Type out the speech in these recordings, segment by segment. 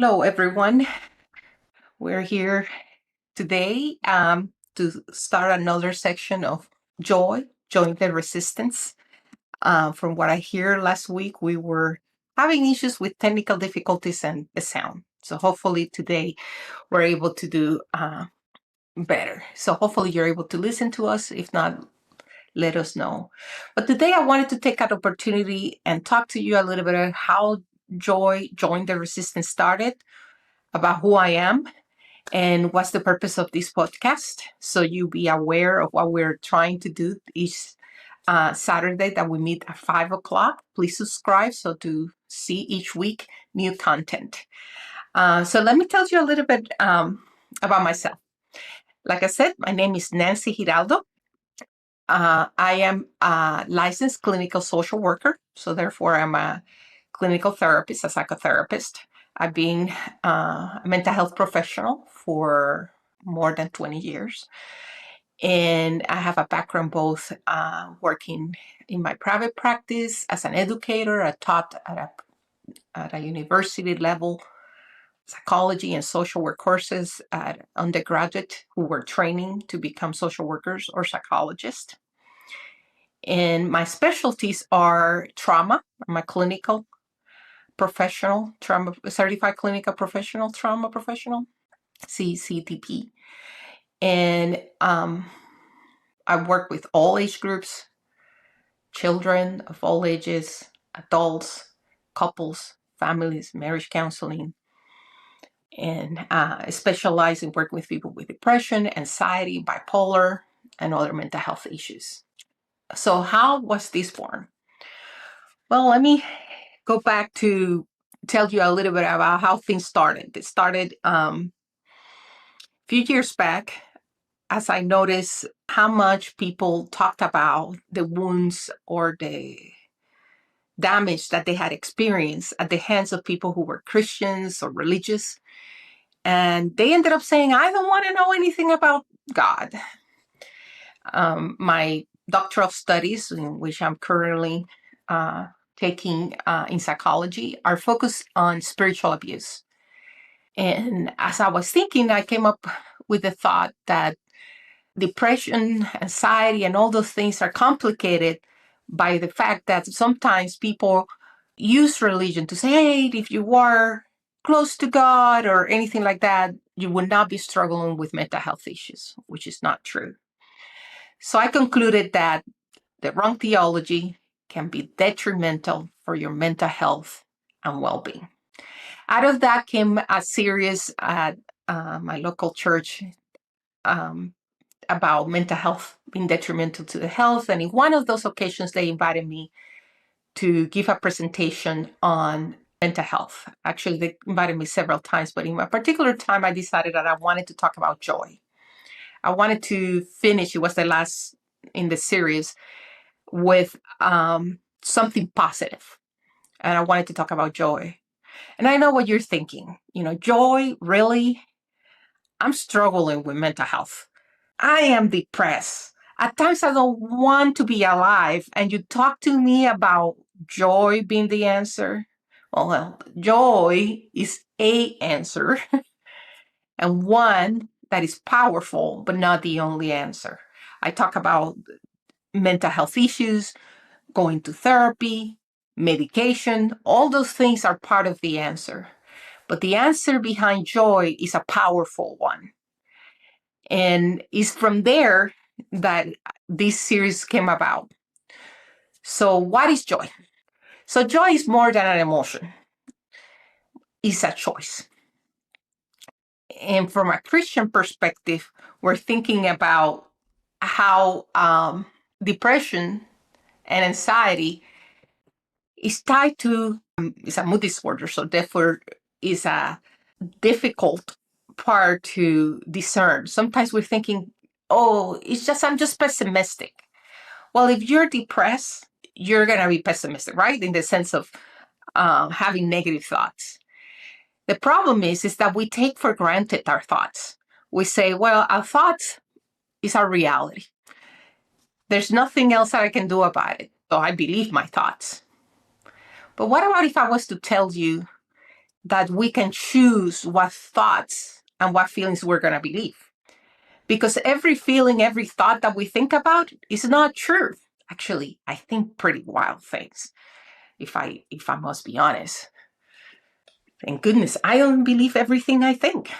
Hello, everyone. We're here today to start another section of Join the Resistance. From what I hear last week, we were having issues with technical difficulties and the sound. So hopefully today we're able to do better. So hopefully you're able to listen to us. If not, let us know. But today I wanted to take an opportunity and talk to you a little bit about how Join the Resistance started, about who I am, and what's the purpose of this podcast, so you be aware of what we're trying to do each Saturday that we meet at 5 o'clock. Please subscribe so to see each week new content. So let me tell you a little bit about myself. Like I said, my name is Nancy Giraldo. I am a licensed clinical social worker, so therefore I'm a clinical therapist, a psychotherapist. I've been a mental health professional for more than 20 years. And I have a background both working in my private practice as an educator. I taught at a university level psychology and social work courses at undergraduate who were training to become social workers or psychologists. And my specialties are trauma. I'm a clinical professional, trauma certified clinical professional, trauma professional, CCTP. And I work with all age groups, children of all ages, adults, couples, families, marriage counseling, and I specialize in working with people with depression, anxiety, bipolar, and other mental health issues. So how was this born? Well, let me go back to tell you a little bit about how things started. It started a few years back as I noticed how much people talked about the wounds or the damage that they had experienced at the hands of people who were Christians or religious. And they ended up saying, I don't want to know anything about God. My doctoral studies, in which I'm currently taking in psychology, are focused on spiritual abuse. And as I was thinking, I came up with the thought that depression, anxiety, and all those things are complicated by the fact that sometimes people use religion to say, hey, if you were close to God or anything like that, you would not be struggling with mental health issues, which is not true. So I concluded that the wrong theology can be detrimental for your mental health and well-being. Out of that came a series at my local church about mental health being detrimental to the health. And in one of those occasions, they invited me to give a presentation on mental health. Actually, they invited me several times, but in a particular time, I decided that I wanted to talk about joy. I wanted to finish, it was the last in the series, with something positive. And I wanted to talk about joy. And I know what you're thinking. Joy, really? I'm struggling with mental health. I am depressed. At times I don't want to be alive. And you talk to me about joy being the answer. Well, joy is a answer and one that is powerful, but not the only answer. I talk about mental health issues, going to therapy, medication. All those things are part of the answer. But the answer behind joy is a powerful one. And it's from there that this series came about. So what is joy? So joy is more than an emotion. It's a choice. And from a Christian perspective, we're thinking about how depression and anxiety is tied to, it's a mood disorder, so therefore is a difficult part to discern. Sometimes we're thinking, oh, I'm just pessimistic. Well, if you're depressed, you're going to be pessimistic, right? In the sense of having negative thoughts. The problem is that we take for granted our thoughts. We say, well, our thoughts is our reality. There's nothing else that I can do about it. So I believe my thoughts. But what about if I was to tell you that we can choose what thoughts and what feelings we're going to believe. Because every feeling, every thought that we think about is not true. Actually, I think pretty wild things, if I must be honest. Thank goodness, I don't believe everything I think.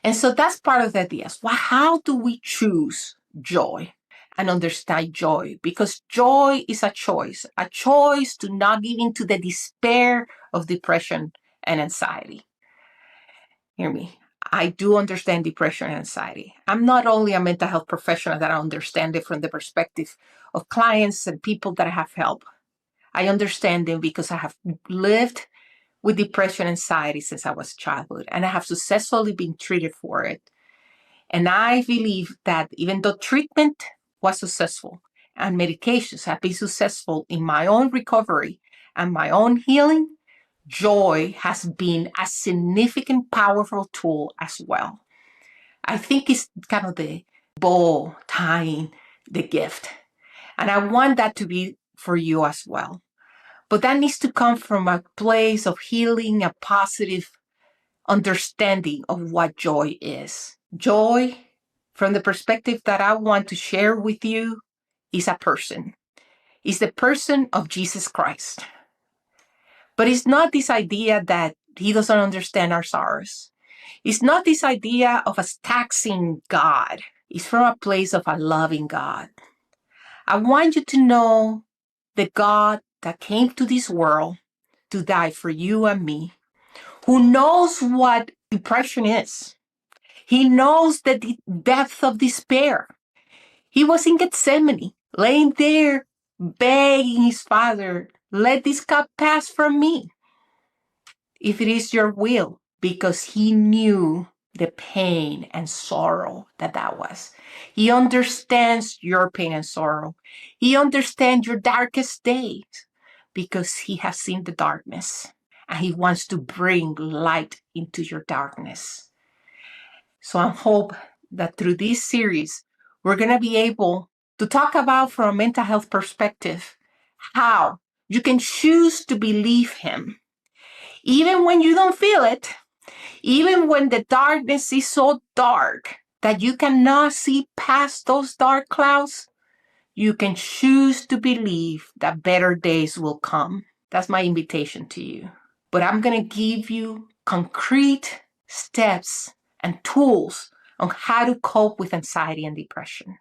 And so that's part of the idea. Well, how do we choose joy and understand joy? Because joy is a choice to not give in to the despair of depression and anxiety. Hear me. I do understand depression and anxiety. I'm not only a mental health professional that I understand it from the perspective of clients and people that I have helped. I understand them because I have lived with depression and anxiety since I was childhood, and I have successfully been treated for it. And I believe that even though treatment was successful and medications have been successful in my own recovery and my own healing, joy has been a significant, powerful tool as well. I think it's kind of the bow tying the gift. And I want that to be for you as well. But that needs to come from a place of healing, a positive understanding of what joy is. Joy, from the perspective that I want to share with you, is a person. It's the person of Jesus Christ. But it's not this idea that he doesn't understand our sorrows. It's not this idea of a taxing God. It's from a place of a loving God. I want you to know the God that came to this world to die for you and me, who knows what depression is. He knows the depth of despair. He was in Gethsemane, laying there, begging his Father, let this cup pass from me, if it is your will, because he knew the pain and sorrow that was. He understands your pain and sorrow. He understands your darkest days because he has seen the darkness and he wants to bring light into your darkness. So I hope that through this series, we're going to be able to talk about from a mental health perspective how you can choose to believe him even when you don't feel it, even when the darkness is so dark that you cannot see past those dark clouds. You can choose to believe that better days will come. That's my invitation to you. But I'm going to give you concrete steps and tools on how to cope with anxiety and depression.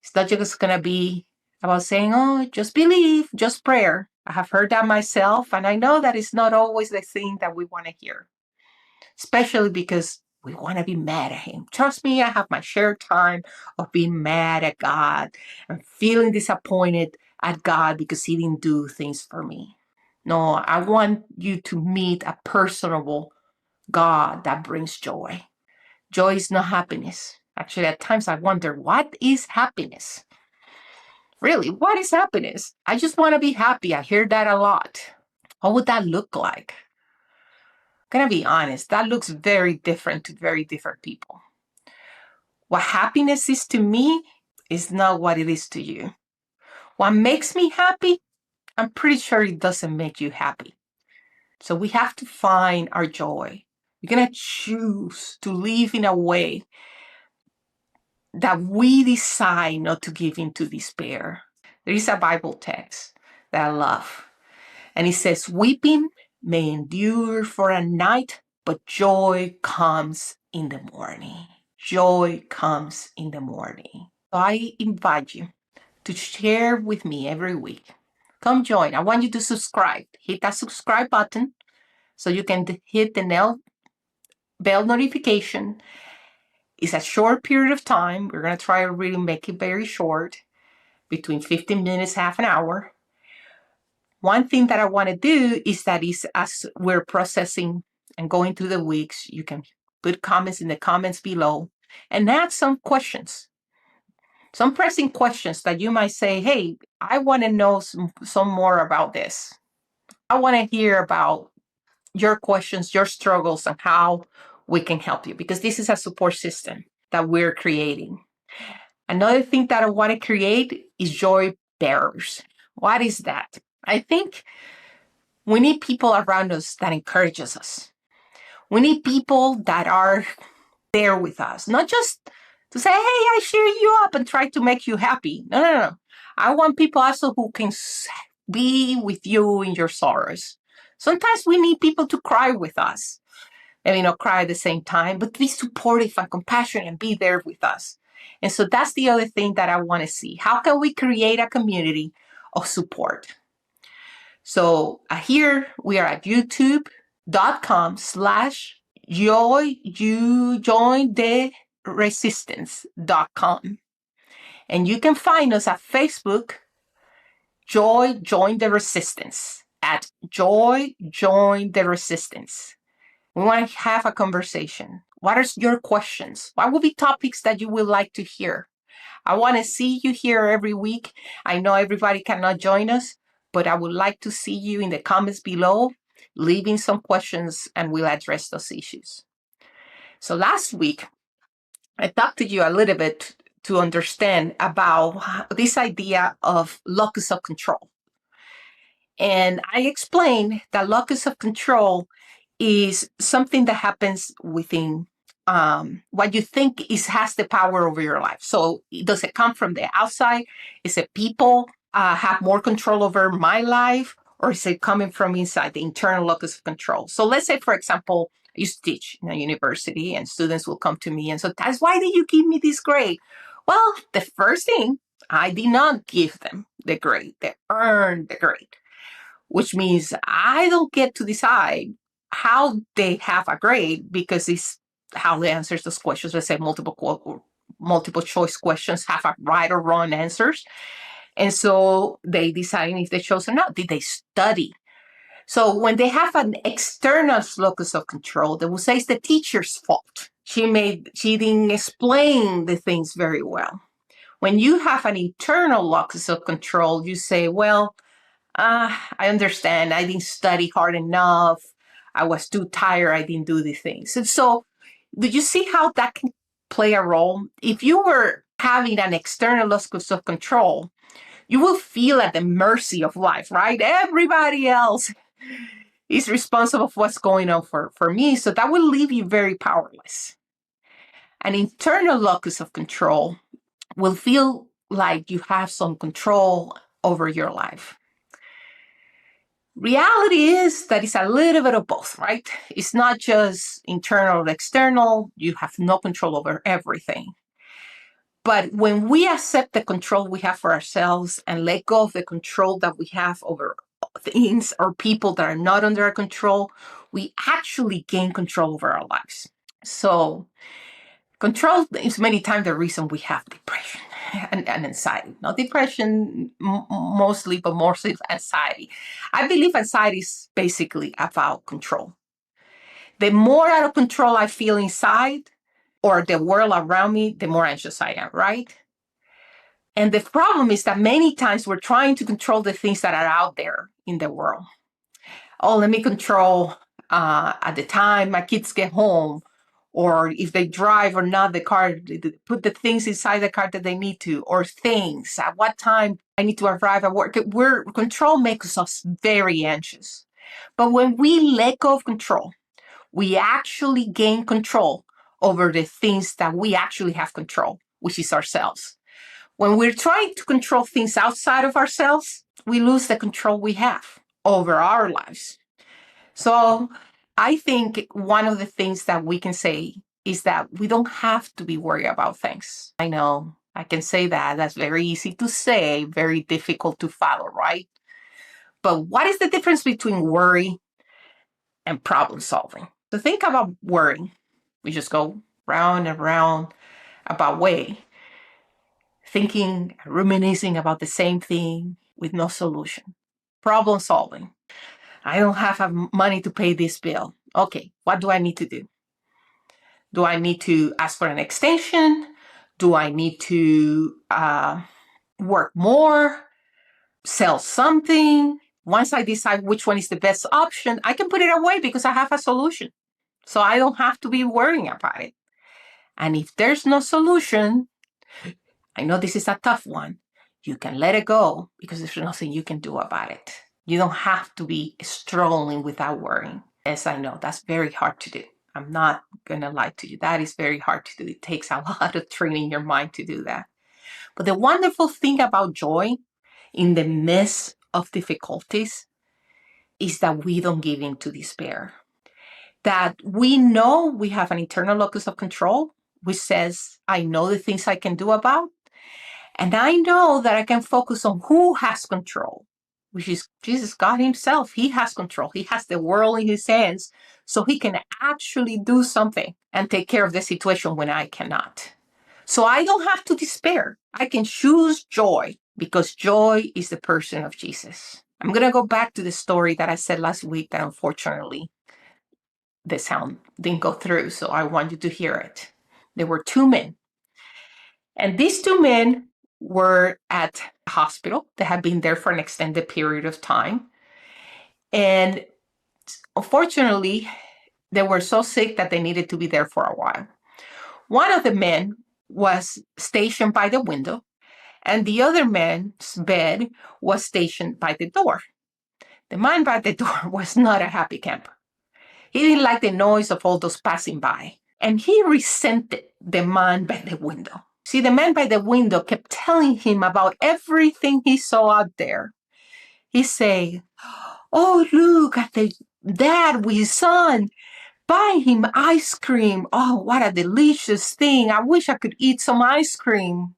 It's not just going to be about saying, oh, just believe, just prayer. I have heard that myself, and I know that it's not always the thing that we want to hear, especially because we want to be mad at him. Trust me, I have my share time of being mad at God and feeling disappointed at God because he didn't do things for me. No, I want you to meet a personable God that brings joy. Joy is not happiness. Actually, at times I wonder, what is happiness? Really, what is happiness? I just want to be happy. I hear that a lot. What would that look like? I'm going to be honest, that looks very different to very different people. What happiness is to me is not what it is to you. What makes me happy, I'm pretty sure it doesn't make you happy. So we have to find our joy. We're going to choose to live in a way that we decide not to give into despair. There is a Bible text that I love, and it says, weeping may endure for a night, but joy comes in the morning. Joy comes in the morning. So I invite you to share with me every week. Come join. I want you to subscribe. Hit that subscribe button so you can hit the bell notification. It's a short period of time. We're going to try to really make it very short, between 15 minutes, half an hour. One thing that I want to do is that as we're processing and going through the weeks, you can put comments in the comments below and ask some questions, some pressing questions that you might say, hey, I want to know some more about this. I want to hear about your questions, your struggles, and how we can help you, because this is a support system that we're creating. Another thing that I want to create is joy bearers. What is that? I think we need people around us that encourages us. We need people that are there with us, not just to say, hey, I cheer you up and try to make you happy. No, no, no. I want people also who can be with you in your sorrows. Sometimes we need people to cry with us. Maybe not cry at the same time, but be supportive and compassionate and be there with us. And so that's the other thing that I want to see. How can we create a community of support? So here we are at youtube.com/join the resistance.com. And you can find us at Facebook, Joy Join the Resistance, at Joy Join the Resistance. We want to have a conversation. What are your questions? What would be topics that you would like to hear? I want to see you here every week. I know everybody cannot join us, but I would like to see you in the comments below, leaving some questions, and we'll address those issues. So last week, I talked to you a little bit to understand about this idea of locus of control. And I explained that locus of control is something that happens within what you think has the power over your life. So does it come from the outside? Is it people have more control over my life? Or is it coming from inside, the internal locus of control? So let's say, for example, I used to teach in a university and students will come to me and say, "That's why did you give me this grade?" Well, the first thing, I did not give them the grade. They earned the grade, which means I don't get to decide how they have a grade because it's how they answer those questions. Let's say multiple choice questions have a right or wrong answers. And so they decide if they chose or not. Did they study? So when they have an external locus of control, they will say it's the teacher's fault. She didn't explain the things very well. When you have an internal locus of control, you say, well, I understand. I didn't study hard enough. I was too tired. I didn't do the things. And so, do you see how that can play a role? If you were having an external locus of control, you will feel at the mercy of life, right? Everybody else is responsible for what's going on for me. So that will leave you very powerless. An internal locus of control will feel like you have some control over your life. Reality is that it's a little bit of both, right? It's not just internal or external. You have no control over everything. But when we accept the control we have for ourselves and let go of the control that we have over things or people that are not under our control, we actually gain control over our lives. So control is many times the reason we have depression and anxiety. Not depression mostly, but mostly anxiety. I believe anxiety is basically about control. The more out of control I feel inside or the world around me, the more anxious I am, right? And the problem is that many times we're trying to control the things that are out there in the world. Oh, let me control at the time my kids get home, or if they drive or not the car, put the things inside the car that they need to, or things, at what time I need to arrive at work. Control makes us very anxious. But when we let go of control, we actually gain control over the things that we actually have control, which is ourselves. When we're trying to control things outside of ourselves, we lose the control we have over our lives. So I think one of the things that we can say is that we don't have to be worried about things. I know I can say that. That's very easy to say, very difficult to follow, right? But what is the difference between worry and problem solving? So think about worrying. We just go round and round about way, thinking, reminiscing about the same thing with no solution. Problem solving. I don't have money to pay this bill. Okay, what do I need to do? Do I need to ask for an extension? Do I need to work more? Sell something? Once I decide which one is the best option, I can put it away because I have a solution. So I don't have to be worrying about it. And if there's no solution, I know this is a tough one, you can let it go because there's nothing you can do about it. You don't have to be strolling without worrying. As I know, that's very hard to do. I'm not going to lie to you. That is very hard to do. It takes a lot of training your mind to do that. But the wonderful thing about joy in the midst of difficulties is that we don't give in to despair. That we know we have an internal locus of control, which says, I know the things I can do about, and I know that I can focus on who has control, which is Jesus, God himself. He has control. He has the world in his hands, so he can actually do something and take care of the situation when I cannot. So I don't have to despair. I can choose joy because joy is the person of Jesus. I'm going to go back to the story that I said last week that unfortunately the sound didn't go through. So I want you to hear it. There were two men. And these two men were at a hospital. They had been there for an extended period of time. And unfortunately, they were so sick that they needed to be there for a while. One of the men was stationed by the window, and the other man's bed was stationed by the door. The man by the door was not a happy camper. He didn't like the noise of all those passing by, and he resented the man by the window. See, the man by the window kept telling him about everything he saw out there. He said, oh, look at the dad with his son. Buy him ice cream. Oh, what a delicious thing. I wish I could eat some ice cream.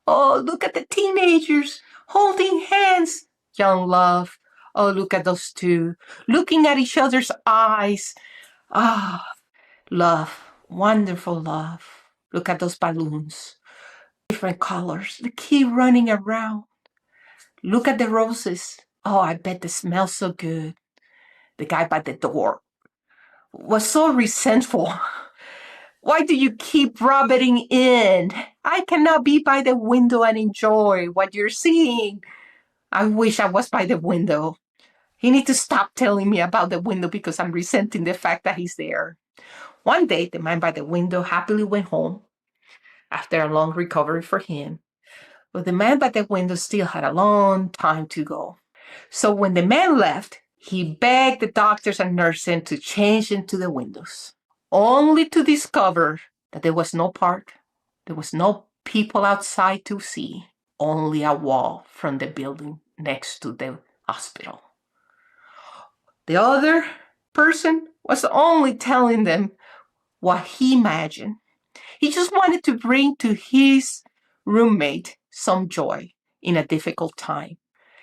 Oh, look at the teenagers holding hands. Young love. Oh, look at those two, looking at each other's eyes. Ah, love, wonderful love. Look at those balloons, different colors. They keep running around. Look at the roses. Oh, I bet they smell so good. The guy by the door was so resentful. Why do you keep rubbing in? I cannot be by the window and enjoy what you're seeing. I wish I was by the window. He needs to stop telling me about the window because I'm resenting the fact that he's there. One day, the man by the window happily went home after a long recovery for him. But the man by the window still had a long time to go. So when the man left, he begged the doctors and nurses to change into the windows, only to discover that there was no park, there was no people outside to see, only a wall from the building next to the hospital. The other person was only telling them what he imagined. He just wanted to bring to his roommate some joy in a difficult time.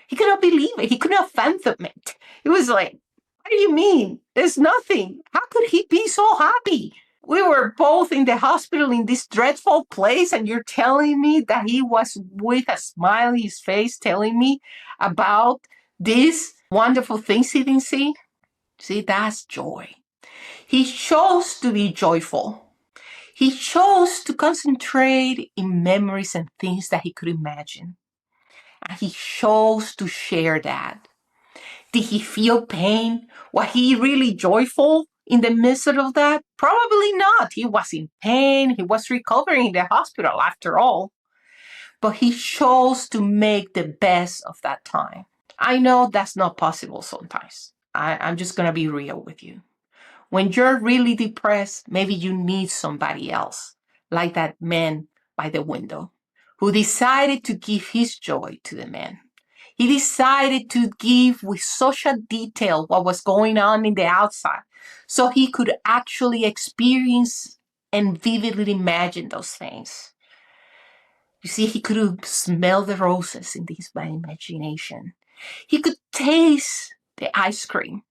He could not believe it. He could not fathom it. It was like, what do you mean? There's nothing. How could he be so happy? We were both in the hospital in this dreadful place, and you're telling me that he was with a smile on his face telling me about these wonderful things he didn't see? See, that's joy. He chose to be joyful. He chose to concentrate in memories and things that he could imagine. And he chose to share that. Did he feel pain? Was he really joyful in the midst of that? Probably not. He was in pain. He was recovering in the hospital after all. But he chose to make the best of that time. I know that's not possible sometimes. I'm just going to be real with you. When you're really depressed, maybe you need somebody else, like that man by the window, who decided to give his joy to the man. He decided to give with such a detail what was going on in the outside, so he could actually experience and vividly imagine those things. You see, he could smell the roses in his imagination. He could taste the ice cream.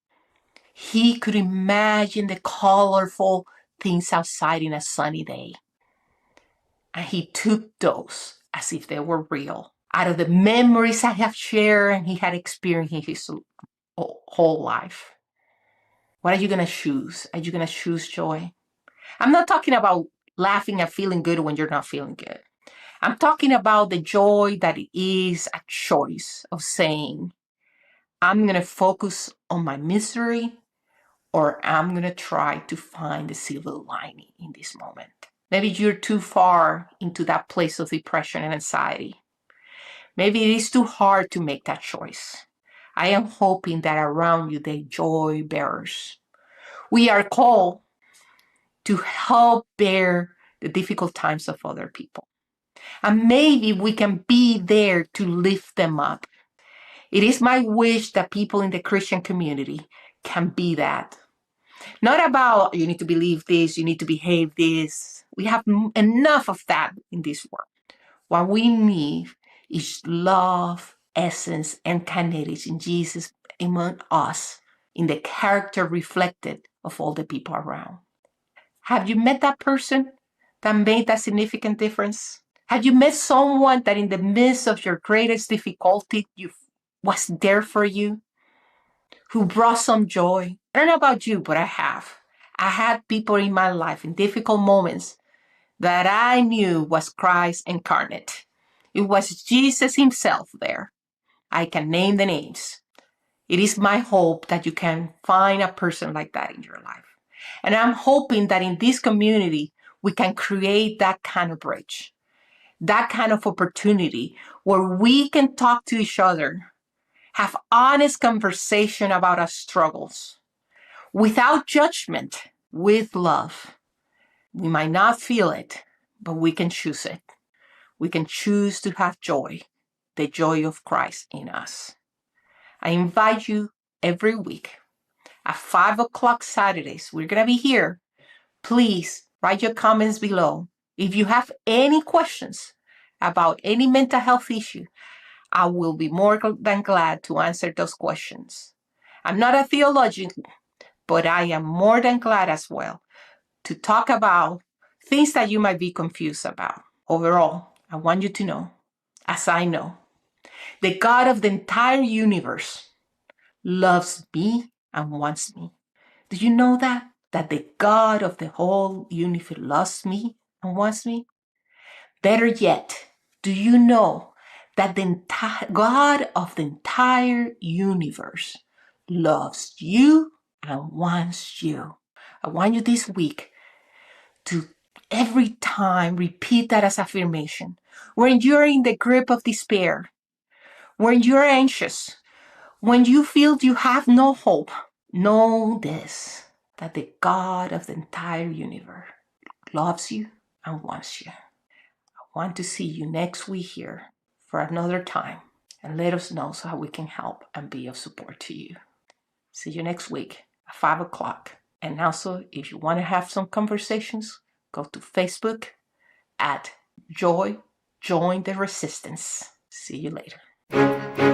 He could imagine the colorful things outside in a sunny day. And he took those as if they were real, out of the memories I have shared and he had experienced in his whole life. What are you going to choose? Are you going to choose joy? I'm not talking about laughing and feeling good when you're not feeling good. I'm talking about the joy that is a choice of saying, I'm going to focus on my misery, or I'm going to try to find the silver lining in this moment. Maybe you're too far into that place of depression and anxiety. Maybe it is too hard to make that choice. I am hoping that around you, the joy bearers. We are called to help bear the difficult times of other people. And maybe we can be there to lift them up. It is my wish that people in the Christian community can be that. Not about you need to believe this, you need to behave this. We have enough of that in this world. What we need is love, essence, and kinetics in Jesus among us, in the character reflected of all the people around. Have you met that person that made that significant difference? Have you met someone that in the midst of your greatest difficulty was there for you, who brought some joy? I don't know about you, but I have. I had people in my life in difficult moments that I knew was Christ incarnate. It was Jesus himself there. I can name the names. It is my hope that you can find a person like that in your life. And I'm hoping that in this community, we can create that kind of bridge, that kind of opportunity where we can talk to each other, have honest conversation about our struggles, without judgment, with love. We might not feel it, but we can choose it. We can choose to have joy, the joy of Christ in us. I invite you every week at 5 o'clock Saturdays. We're going to be here. Please write your comments below. If you have any questions about any mental health issue, I will be more than glad to answer those questions. I'm not a theologian, but I am more than glad as well to talk about things that you might be confused about. Overall, I want you to know, as I know, the God of the entire universe loves me and wants me. Do you know that? That the God of the whole universe loves me and wants me? Better yet, do you know that the God of the entire universe loves you and wants you? I want you this week to every time repeat that as affirmation. When you're in the grip of despair, when you're anxious, when you feel you have no hope, know this, that the God of the entire universe loves you and wants you. I want to see you next week here for another time, and let us know so how we can help and be of support to you. See you next week at 5 o'clock. And also, if you want to have some conversations, go to Facebook at Join the Resistance. See you later.